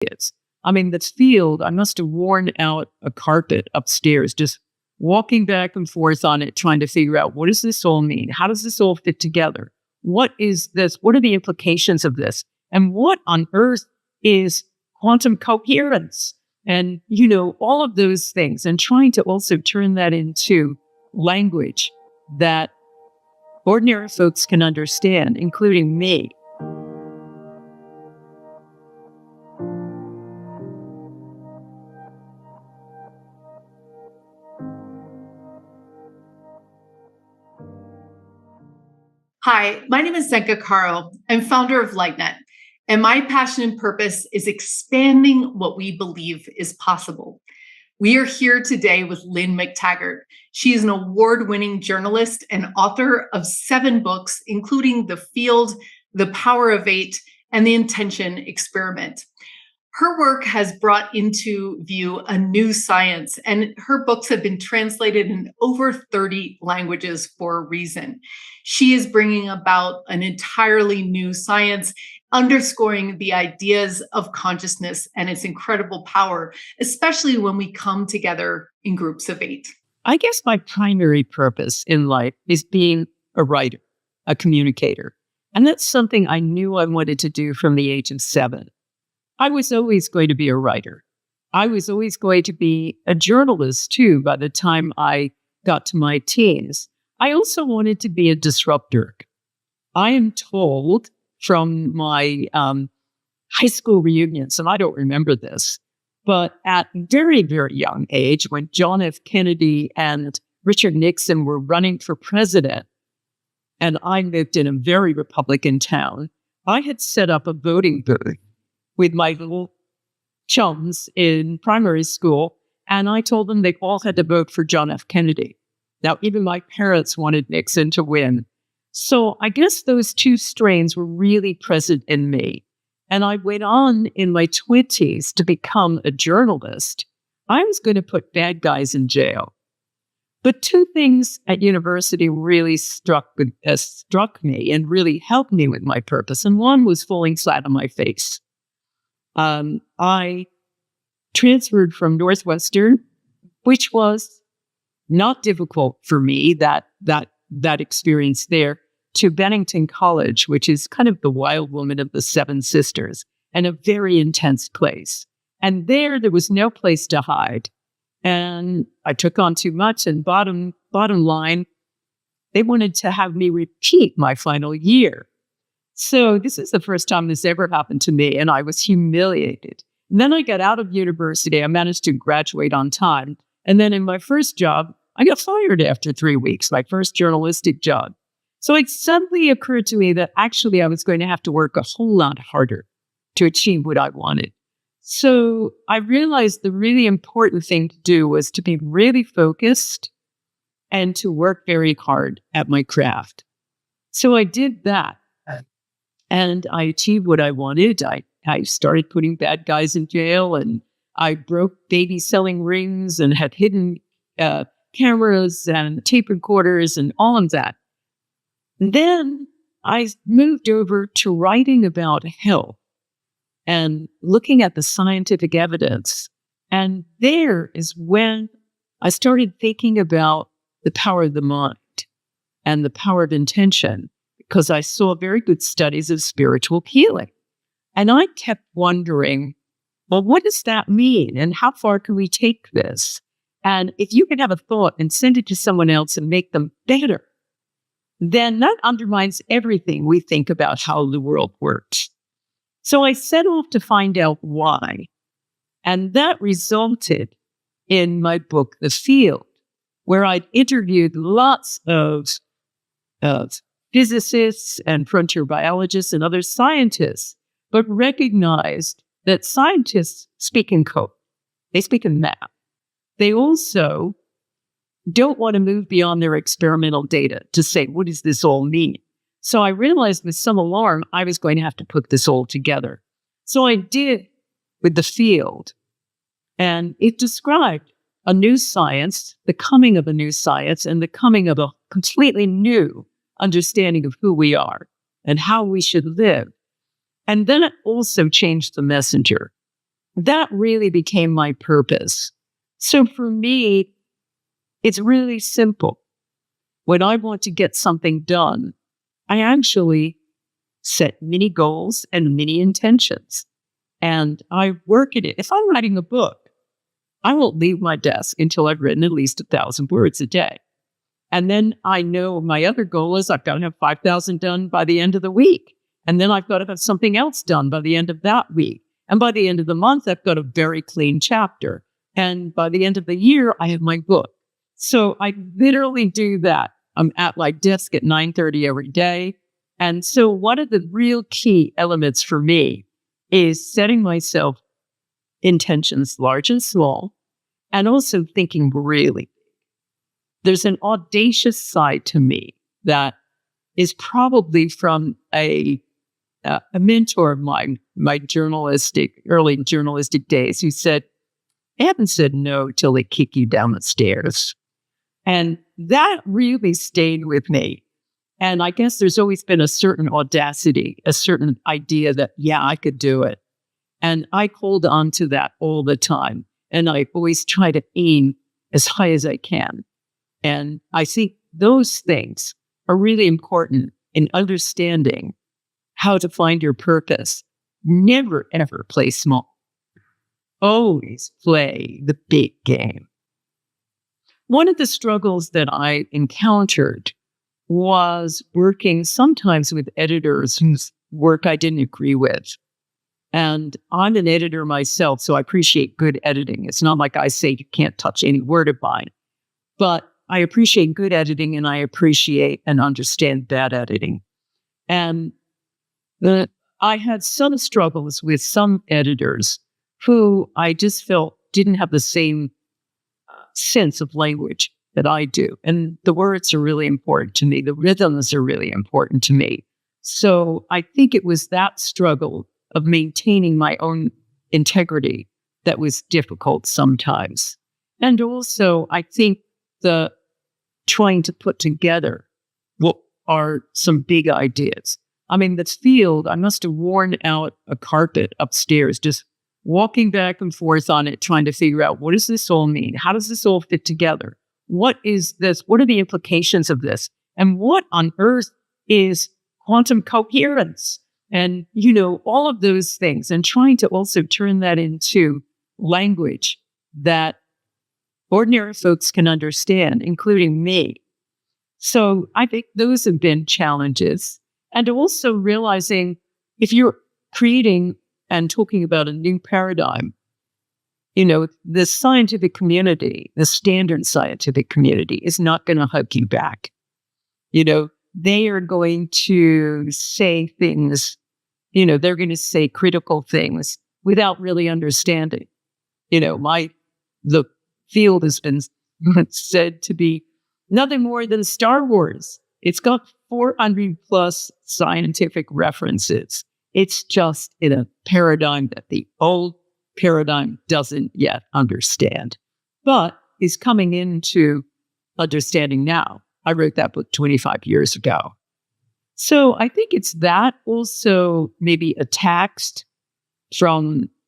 is. I mean, this field, I must have worn out a carpet upstairs, just walking back and forth on it, trying to figure out, what does this all mean? How does this all fit together? What is this? What are the implications of this? And what on earth is quantum coherence? And, all of those things, and trying to also turn that into language that ordinary folks can understand, including me. Hi, my name is Zenka Caro. I'm founder of LightNet, and my passion and purpose is expanding what we believe is possible. We are here today with Lynne McTaggart. She is an award-winning journalist and author of 7 books, including The Field, The Power of 8, and The Intention Experiment. Her work has brought into view a new science, and her books have been translated in over 30 languages for a reason. She is bringing about an entirely new science, underscoring the ideas of consciousness and its incredible power, especially when we come together in groups of 8. I guess my primary purpose in life is being a writer, a communicator. And that's something I knew I wanted to do from the age of 7. I was always going to be a writer. I was always going to be a journalist, too, by the time I got to my teens. I also wanted to be a disruptor. I am told from my high school reunions, and I don't remember this, but at a very, very young age, when John F. Kennedy and Richard Nixon were running for president, and I lived in a very Republican town, I had set up a voting booth with my little chums in primary school, and I told them they all had to vote for John F. Kennedy. Now, even my parents wanted Nixon to win. So I guess those 2 strains were really present in me. And I went on in my 20s to become a journalist. I was going to put bad guys in jail. But 2 things at university really struck me and really helped me with my purpose. And one was falling flat on my face. I transferred from Northwestern, which was not difficult for me, that experience there, to Bennington College, which is kind of the wild woman of the 7 sisters, and a very intense place. And there was no place to hide. And I took on too much, and bottom line, they wanted to have me repeat my final year. So this is the first time this ever happened to me, and I was humiliated. And then I got out of university. I managed to graduate on time. And then in my first job, I got fired after 3 weeks, my first journalistic job. So it suddenly occurred to me that actually I was going to have to work a whole lot harder to achieve what I wanted. So I realized the really important thing to do was to be really focused and to work very hard at my craft. So I did that. And I achieved what I wanted. I started putting bad guys in jail, and I broke baby selling rings and had hidden cameras and tape recorders and all of that. And then I moved over to writing about health and looking at the scientific evidence. And there is when I started thinking about the power of the mind and the power of intention, because I saw very good studies of spiritual healing. And I kept wondering, well, what does that mean? And how far can we take this? And if you can have a thought and send it to someone else and make them better, then that undermines everything we think about how the world works. So I set off to find out why. And that resulted in my book, The Field, where I'd interviewed lots of physicists and frontier biologists and other scientists, but recognized that scientists speak in code. They speak in math. They also don't want to move beyond their experimental data to say, what does this all mean? So I realized with some alarm, I was going to have to put this all together. So I did with The Field. And it described a new science, the coming of a new science, and the coming of a completely new understanding of who we are and how we should live. And then it also changed the messenger. that really became my purpose. So for me, it's really simple. When I want to get something done, I actually set mini goals and mini intentions, and I work at it. If I'm writing a book, I won't leave my desk until I've written at least 1,000 words a day. And then I know my other goal is I've got to have 5,000 done by the end of the week. And then I've got to have something else done by the end of that week. And by the end of the month, I've got a very clean chapter. And by the end of the year, I have my book. So I literally do that. I'm at my desk at 9:30 every day. And so one of the real key elements for me is setting myself intentions, large and small, and also thinking really. There's an audacious side to me that is probably from a mentor of mine, my early journalistic days, who said, "I haven't said no till they kick you down the stairs." And that really stayed with me. And I guess there's always been a certain audacity, a certain idea that, yeah, I could do it. And I hold on to that all the time. And I always try to aim as high as I can. And I think those things are really important in understanding how to find your purpose. Never, ever play small. Always play the big game. One of the struggles that I encountered was working sometimes with editors whose work I didn't agree with. And I'm an editor myself, so I appreciate good editing. It's not like I say you can't touch any word of mine. But I appreciate good editing, and I appreciate and understand bad editing. And I had some struggles with some editors who I just felt didn't have the same sense of language that I do. And the words are really important to me. The rhythms are really important to me. So I think it was that struggle of maintaining my own integrity that was difficult sometimes. And also, I think the trying to put together what are some big ideas. I mean, this field, I must have worn out a carpet upstairs, just walking back and forth on it, trying to figure out, what does this all mean? How does this all fit together? What is this? What are the implications of this? And what on earth is quantum coherence? And, all of those things, and trying to also turn that into language that ordinary folks can understand, including me. So I think those have been challenges. And also realizing if you're creating and talking about a new paradigm, the scientific community, the standard scientific community is not going to hug you back. They are going to say things, they're going to say critical things without really understanding. The field has been said to be nothing more than Star Wars. It's got 400 plus scientific references. It's just in a paradigm that the old paradigm doesn't yet understand, but is coming into understanding now. I wrote that book 25 years ago. So I think it's that. Also maybe a text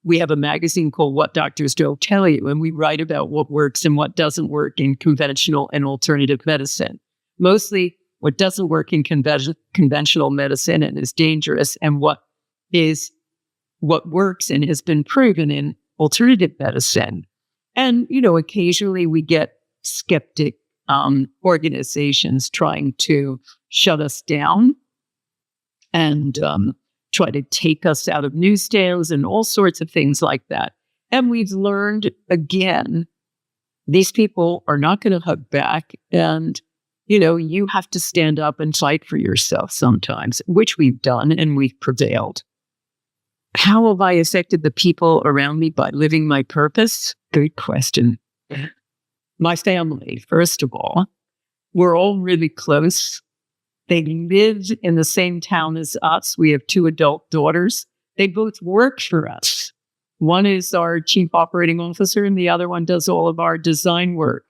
we have a magazine called What Doctors Don't Tell You, and we write about what works and what doesn't work in conventional and alternative medicine. Mostly what doesn't work in conventional medicine and is dangerous, and what works and has been proven in alternative medicine. And, occasionally we get skeptic organizations trying to shut us down and try to take us out of newsstands and all sorts of things like that. And we've learned, again, these people are not going to hug back. And, you have to stand up and fight for yourself sometimes, which we've done, and we've prevailed. How have I affected the people around me by living my purpose? Good question. My family, first of all, we're all really close. They live in the same town as us. We have 2 adult daughters. They both work for us. One is our chief operating officer, and the other one does all of our design work.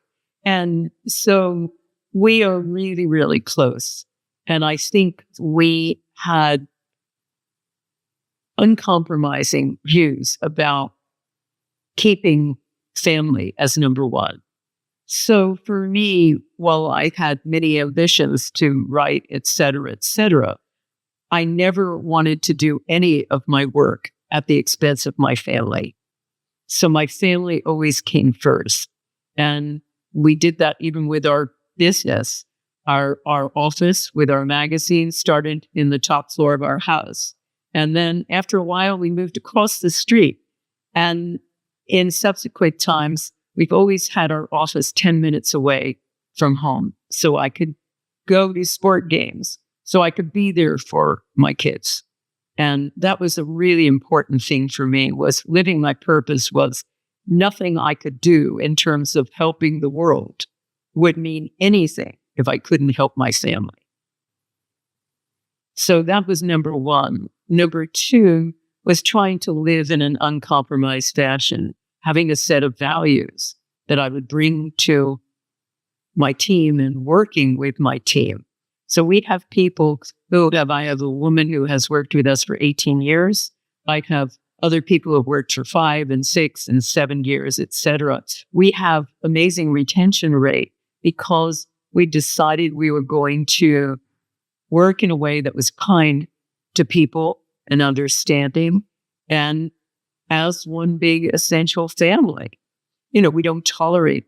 And so we are really, really close. And I think we had uncompromising views about keeping family as number one. So for me, while I had many ambitions to write, et cetera, I never wanted to do any of my work at the expense of my family. So my family always came first. And we did that even with our business. Our office with our magazine started in the top floor of our house. And then after a while, we moved across the street. And in subsequent times, we've always had our office 10 minutes away from home. So I could go to sport games. So I could be there for my kids. And that was a really important thing for me, was living my purpose. Was nothing I could do in terms of helping the world would mean anything if I couldn't help my family. So that was number one. Number two was trying to live in an uncompromised fashion, having a set of values that I would bring to my team and working with my team. So we have people I have a woman who has worked with us for 18 years. I have other people who have worked for 5 and 6 and 7 years, et cetera. We have amazing retention rate because we decided we were going to work in a way that was kind to people and understanding, and as one big essential family. We don't tolerate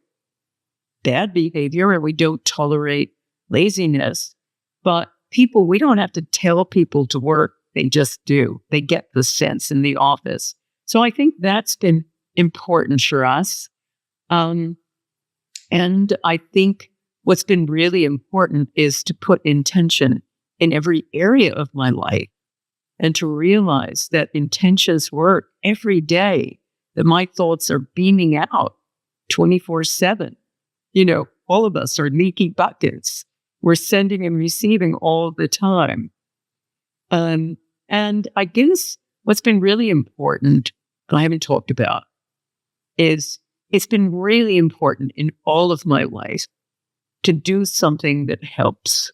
bad behavior and we don't tolerate laziness, but we don't have to tell people to work. They just do. They get the sense in the office. So I think that's been important for us. And I think what's been really important is to put intention in every area of my life and to realize that intentions work every day, that my thoughts are beaming out 24/7. All of us are leaky buckets. We're sending and receiving all the time. And I guess what's been really important, I haven't talked about, is it's been really important in all of my life to do something that helps.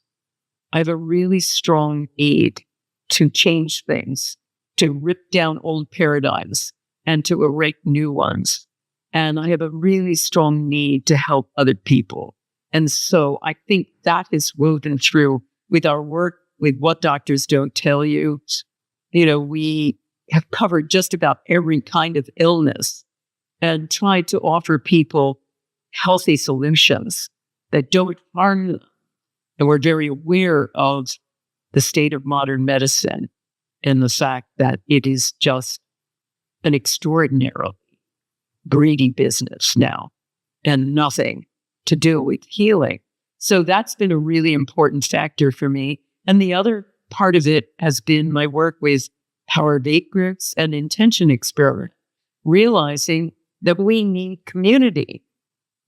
I have a really strong need to change things, to rip down old paradigms and to erect new ones. And I have a really strong need to help other people. And so I think that is woven through with our work, with What Doctors Don't Tell You. We have covered just about every kind of illness and tried to offer people healthy solutions that don't harm them. And we're very aware of the state of modern medicine and the fact that it is just an extraordinarily greedy business now and nothing to do with healing. So that's been a really important factor for me. And the other part of it has been my work with Power of 8 groups and intention experiment, realizing that we need community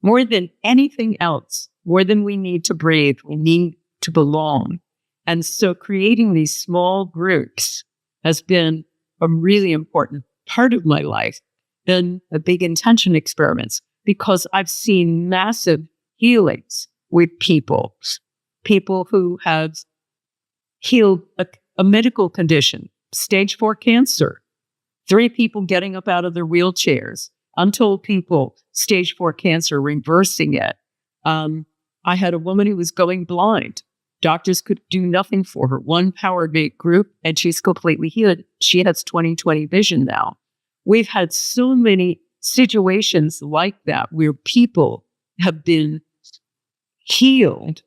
more than anything else, more than we need to breathe. We need to belong. And so creating these small groups has been a really important part of my life and a big intention experiments, because I've seen massive healings with people who have healed a medical condition, stage 4 cancer, 3 people getting up out of their wheelchairs, untold people, stage 4 cancer, reversing it. I had a woman who was going blind. Doctors could do nothing for her. One Power of 8 group, and she's completely healed. She has 20/20 vision now. We've had so many situations like that where people have been healed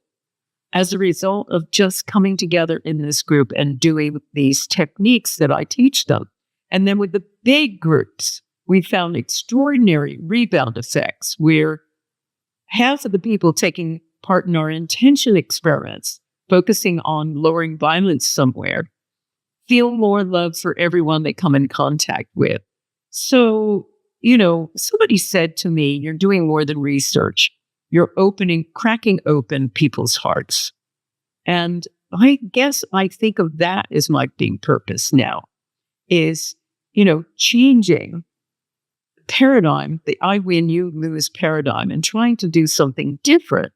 as a result of just coming together in this group and doing these techniques that I teach them. And then with the big groups, we found extraordinary rebound effects where half of the people taking part in our intention experiments, focusing on lowering violence somewhere, feel more love for everyone they come in contact with. So, somebody said to me, you're doing more than research. You're cracking open people's hearts. And I guess I think of that as my big purpose now is, changing paradigm, the I win, you lose paradigm, and trying to do something different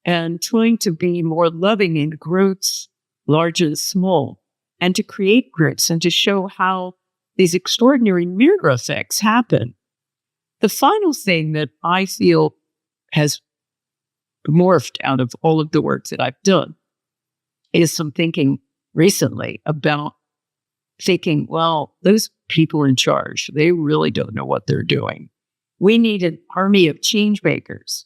and trying to be more loving in groups, large and small, and to create groups and to show how these extraordinary mirror effects happen. The final thing that I feel has morphed out of all of the work that I've done is some thinking recently about thinking, well, those people in charge, they really don't know what they're doing. We need an army of change makers.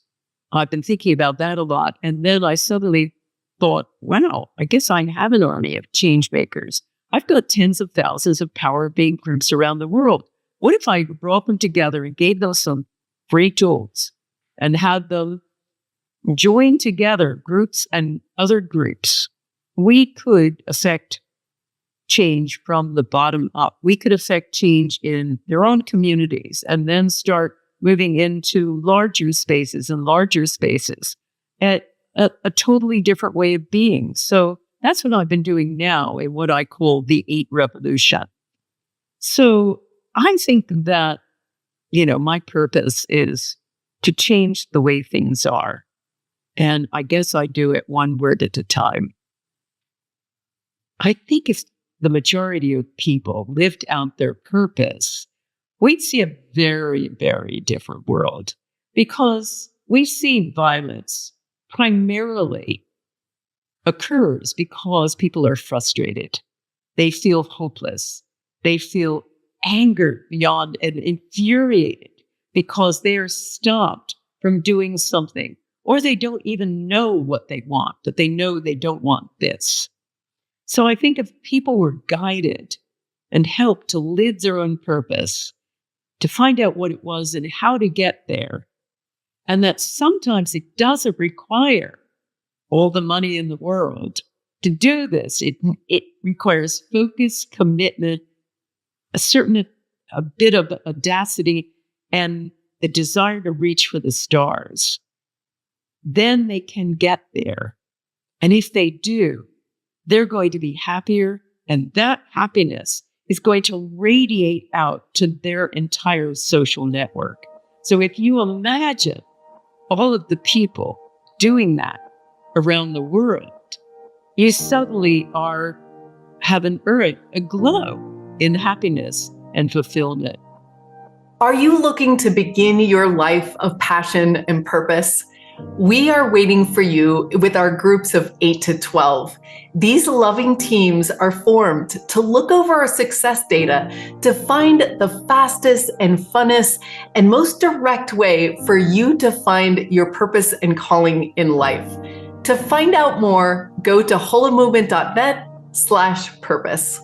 I've been thinking about that a lot. And then I suddenly thought, wow, I guess I have an army of change makers. I've got tens of thousands of power being groups around the world. What if I brought them together and gave them some free tools and had them join together, groups and other groups? We could affect change from the bottom up. We could affect change in their own communities and then start moving into larger spaces at a totally different way of being. So that's what I've been doing now in what I call the 8 revolution. So I think that, my purpose is to change the way things are. And I guess I do it one word at a time. I think if the majority of people lived out their purpose, we'd see a very, very different world, because we see violence primarily occurs because people are frustrated. They feel hopeless. They feel anger beyond and infuriated because they are stopped from doing something, or they don't even know what they want, but they know they don't want this. So I think if people were guided and helped to live their own purpose, to find out what it was and how to get there, and that sometimes it doesn't require all the money in the world to do this. It requires focus, commitment, a bit of audacity, and the desire to reach for the stars. Then they can get there. And if they do, they're going to be happier, and that happiness is going to radiate out to their entire social network. So if you imagine all of the people doing that around the world, you suddenly have an earth aglow in happiness and fulfillment. Are you looking to begin your life of passion and purpose? We are waiting for you with our groups of 8 to 12. These loving teams are formed to look over our success data to find the fastest and funnest and most direct way for you to find your purpose and calling in life. To find out more, go to holomovement.net/purpose.